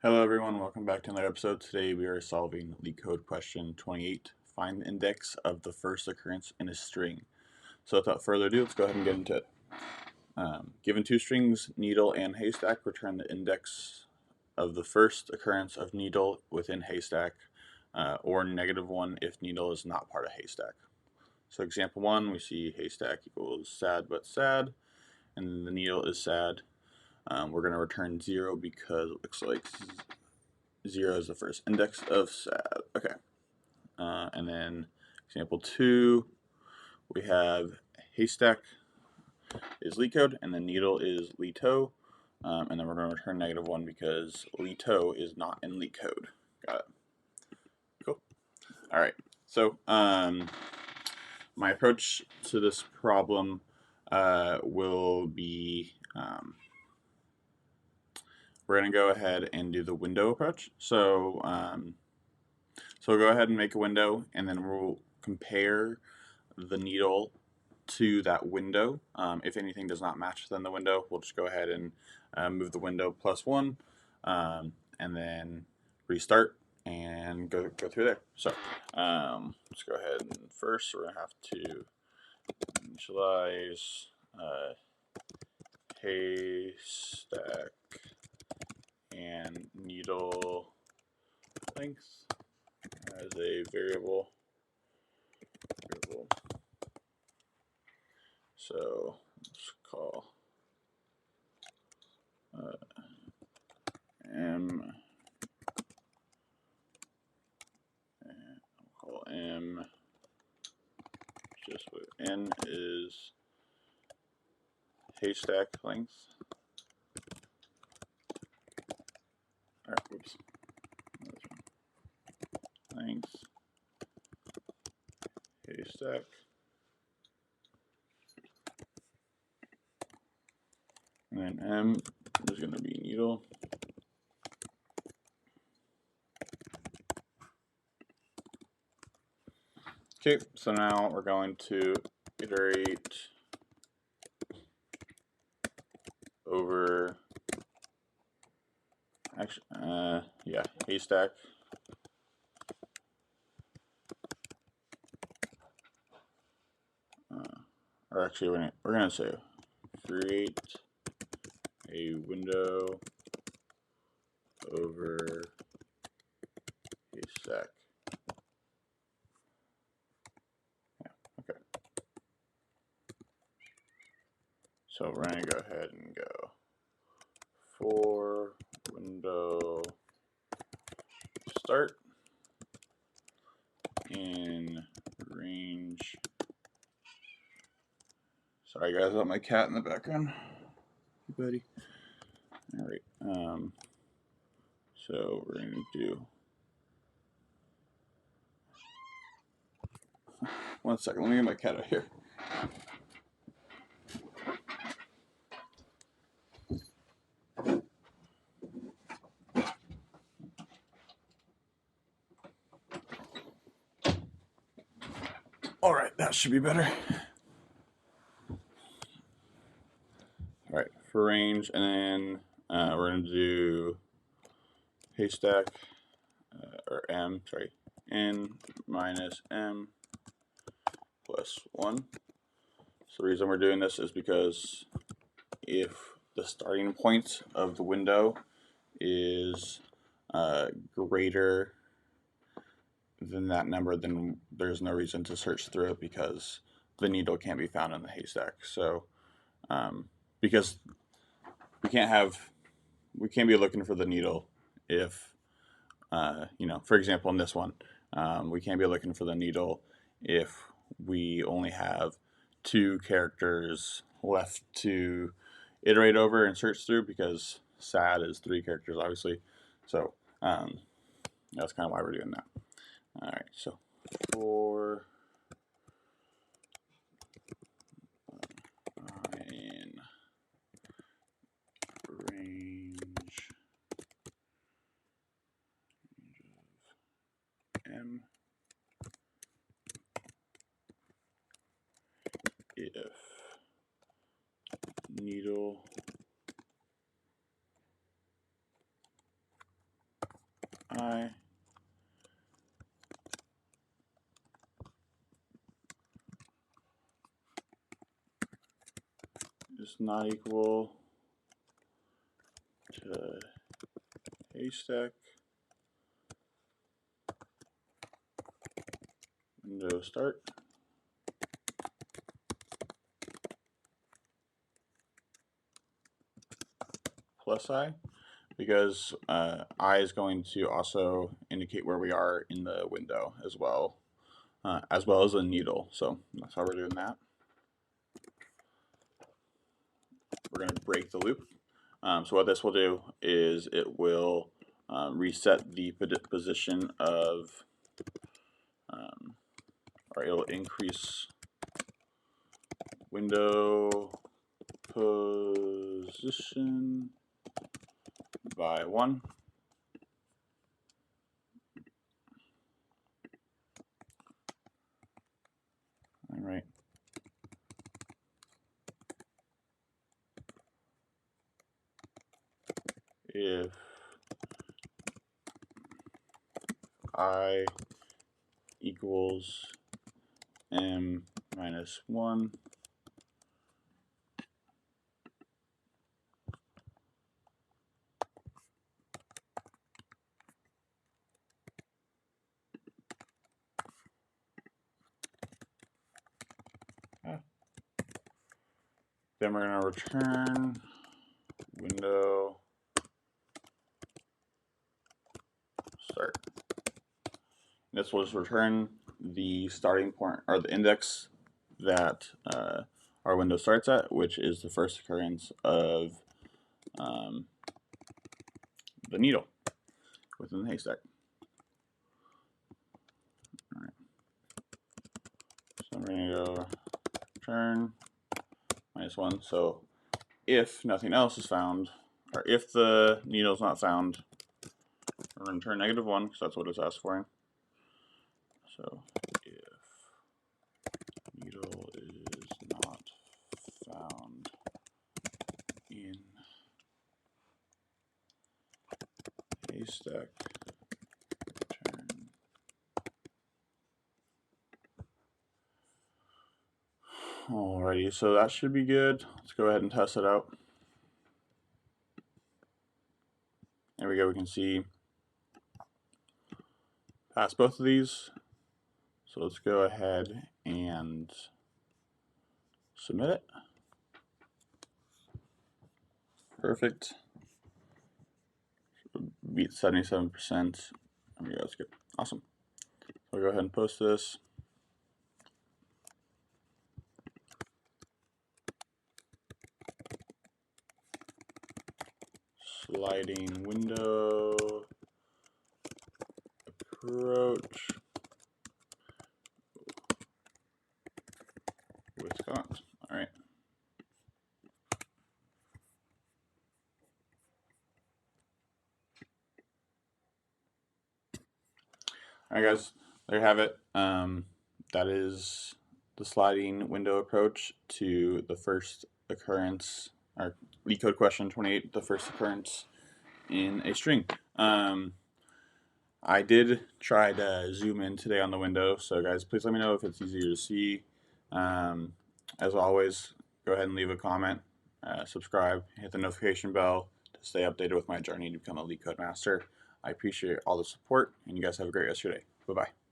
Hello everyone, welcome back to another episode. Today we are solving LeetCode question 28. Find the index of the first occurrence in a string. So without further ado, let's go ahead and get into it. Given two strings, needle and haystack, return the index of the first occurrence of needle within haystack, or -1 if needle is not part of haystack. So example 1, we see haystack equals sad but sad, and the needle is sad. We're going to return 0 because it looks like 0 is the first index of sad. Okay. And then example 2, we have haystack is LeetCode, and the needle is LeetCode. And then we're going to return -1 because LeetCode is not in LeetCode. Got it. Cool. All right. So my approach to this problem will be we're going to go ahead and do the window approach. So we'll go ahead and make a window, and then we'll compare the needle to that window. If anything does not match within the window, we'll just go ahead and move the window +1, and then restart and go through there. So let's go ahead and first we're going to have to initialize haystack and needle length as a variable. So let's call m, and I'll call m just what n is haystack length. Alright, oops. Length haystack. And then m is going to be needle. Okay, so now we're going to iterate over haystack. Or actually, we're going to say create a window over haystack. Yeah, okay. So we're going to go ahead and go for window start in range. Sorry guys, I got my cat in the background. Hey buddy. Alright, so we're going to do, one second, let me get my cat out here. Alright, that should be better. Alright, for range, and then we're going to do haystack, n minus m plus 1. So the reason we're doing this is because if the starting point of the window is greater than that number, then there's no reason to search through it because the needle can't be found in the haystack. So because we can't be looking for the needle if for example in this one, we can't be looking for the needle if we only have 2 characters left to iterate over and search through, because sad is 3 characters obviously. So that's kind of why we're doing that. Alright, so for in range of m if needle I is not equal to haystack window start plus I, because I is going to also indicate where we are in the window as well as the needle. So that's how we're doing that. We're going to break the loop. So what this will do is it will reset the position of, or it'll increase window position by 1. All right. If I equals m minus 1, then we're going to return window start. This will just return the starting point, or the index that our window starts at, which is the first occurrence of the needle within the haystack. All right. So I'm going to go return -1. So if nothing else is found, or if the needle is not found, we're going to return -1 because that's what it's asked for. So if needle is not found in haystack, return. Alrighty, so that should be good. Let's go ahead and test it out. There we go, we can see past both of these. So let's go ahead and submit it. Perfect. Beat 77%. There we go, that's good. Awesome. So I'll go ahead and post this. Sliding window approach Wisconsin. All right. All right, guys. There you have it. That is the sliding window approach to the first occurrence, or LeetCode question 28, the first occurrence in a string. I did try to zoom in today on the window, so guys, please let me know if it's easier to see. As always, go ahead and leave a comment, subscribe, hit the notification bell to stay updated with my journey to become a LeetCode master. I appreciate all the support, and you guys have a great rest of your day. Bye-bye.